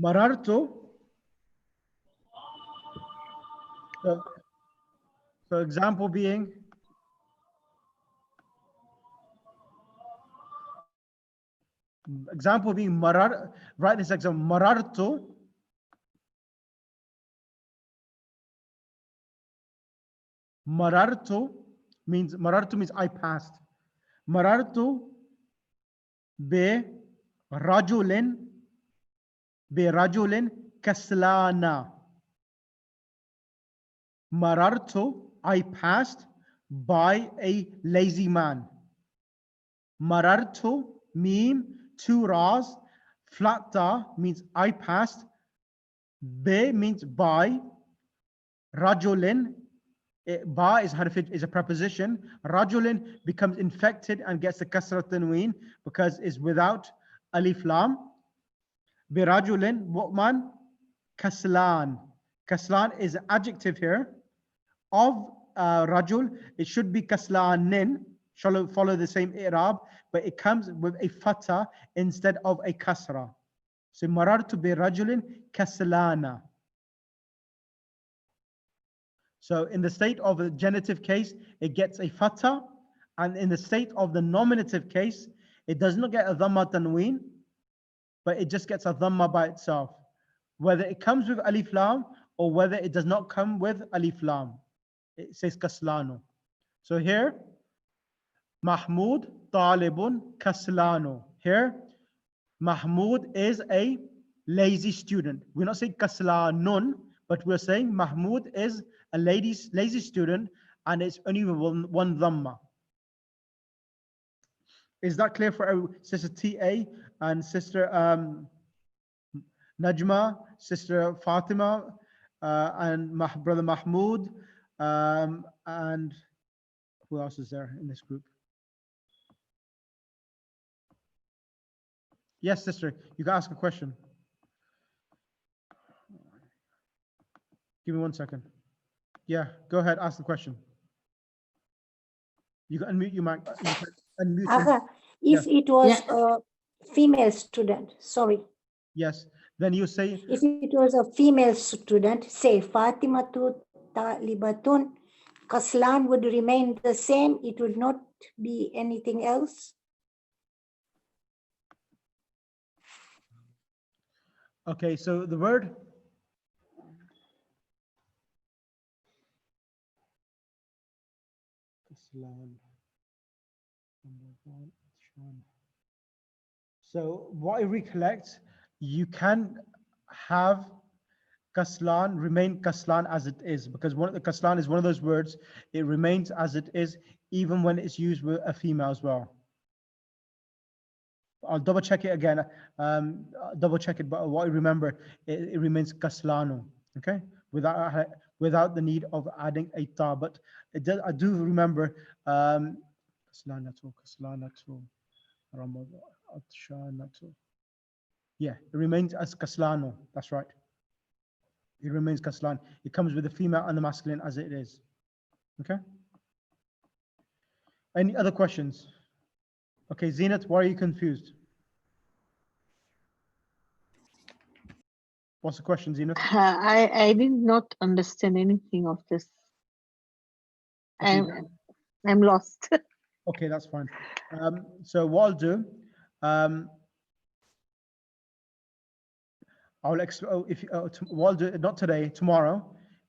Marartu. So example being, marar, write this example, marartu. Marartu means I passed. Marartu be rajulin kaslana. Marartu, I passed by a lazy man. Marartu, meme, 2 ra's, flat ta means I passed. Be means by. Rajulin, ba is a preposition. Rajulin becomes infected and gets the kasra tanween because it's without alif lam. Be rajulin, what man? Kaslan. Kaslan is an adjective here of rajul. It should be kaslanin, shall follow the same i'rab, but it comes with a fatha instead of a kasra. So marartu bi rajulin kaslana. So in the state of the genitive case, it gets a fatha, and in the state of the nominative case, it does not get a dhamma tanween, but it just gets a dhamma by itself, whether it comes with alif lam or whether it does not come with alif lam. It says kaslano. So here, Mahmud talibun kaslano. Here, Mahmud is a lazy student. We're not saying kaslanun, but we're saying Mahmud is a lazy student, and it's only one dhamma. Is that clear for Sister TA and Sister Najma, Sister Fatima, and Brother Mahmoud, and who else is there in this group? Yes, sister, you can ask a question. Give me 1 second. Yeah, go ahead, ask the question. You can unmute your mic. You can unmute your mic. If Yeah. it was a female student, sorry. Yes, then you say. If it was a female student, say Fatimatu Talibatun, Kaslan would remain the same. It would not be anything else. Okay, so the word. So what I recollect, you can have kaslan remain kaslan as it is, because the kaslan is one of those words, it remains as it is even when it's used with a female as well. I'll double check it again, double check it, but what I remember, it remains kaslanu, okay, without the need of adding a ta. But I do remember kaslanatu, yeah, it remains as kaslanu. That's right. It remains kaslan. It comes with the female and the masculine as it is. Okay. Any other questions? Okay, Zenat, why are you confused? What's the question, Zenat? I did not understand anything of this. Okay. I'm lost. Okay, that's fine. So what I'll do, I'll explain. What I'll do, not today, tomorrow.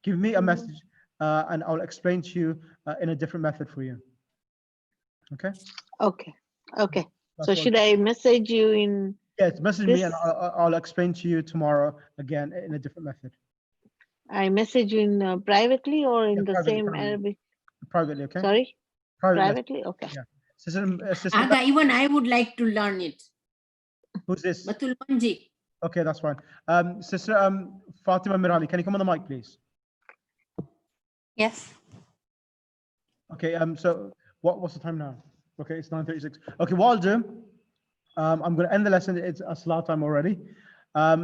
Give me a message, and I'll explain to you in a different method for you. Okay. Okay. Okay. That's So should I message you in? Yes, message this? me, and I'll explain to you tomorrow again in a different method. I message you in privately or in the privately, same Arabic? Privately, okay. Sorry. Privately. Okay. Yeah. Sister, Aga, even I would like to learn it. Who's this? Batul Manji. Okay, that's fine. Sister Fatima Mirali, can you come on the mic, please? Yes. Okay. So what's the time now? Okay, it's 9:36. Okay, what I'll do, I'm going to end the lesson. It's a salat time already.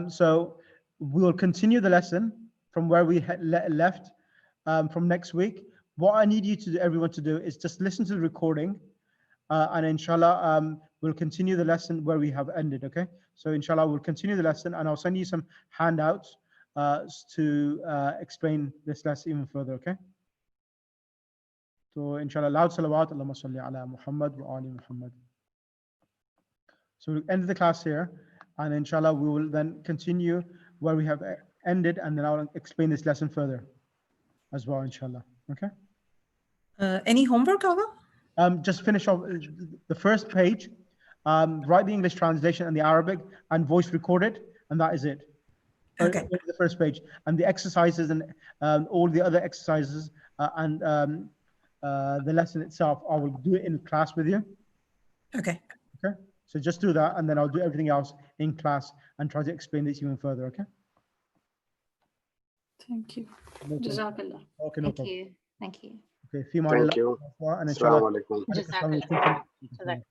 So we will continue the lesson from where we had left from next week. What I need you to do, everyone to do, is just listen to the recording, and inshallah, we'll continue the lesson where we have ended. Okay. So inshallah, we'll continue the lesson, and I'll send you some handouts to explain this lesson even further. Okay. So inshallah, loud salawat, Allahumma salli ala Muhammad wa ali Muhammad. So we'll end the class here, and inshallah, we will then continue where we have ended, and then I'll explain this lesson further as well, inshallah. Okay. Any homework, Aga? Just finish off the first page, write the English translation and the Arabic, and voice record it, and that is it. Okay. The first page, and the exercises and all the other exercises and the lesson itself, I will do it in class with you. Okay. Okay. So just do that, and then I'll do everything else in class and try to explain this even further. Okay. Thank you. No Jazakallah. okay, no Thank problem. you. Thank you. Okay. Thank you. And Assalamu alaikum. Jazakallah.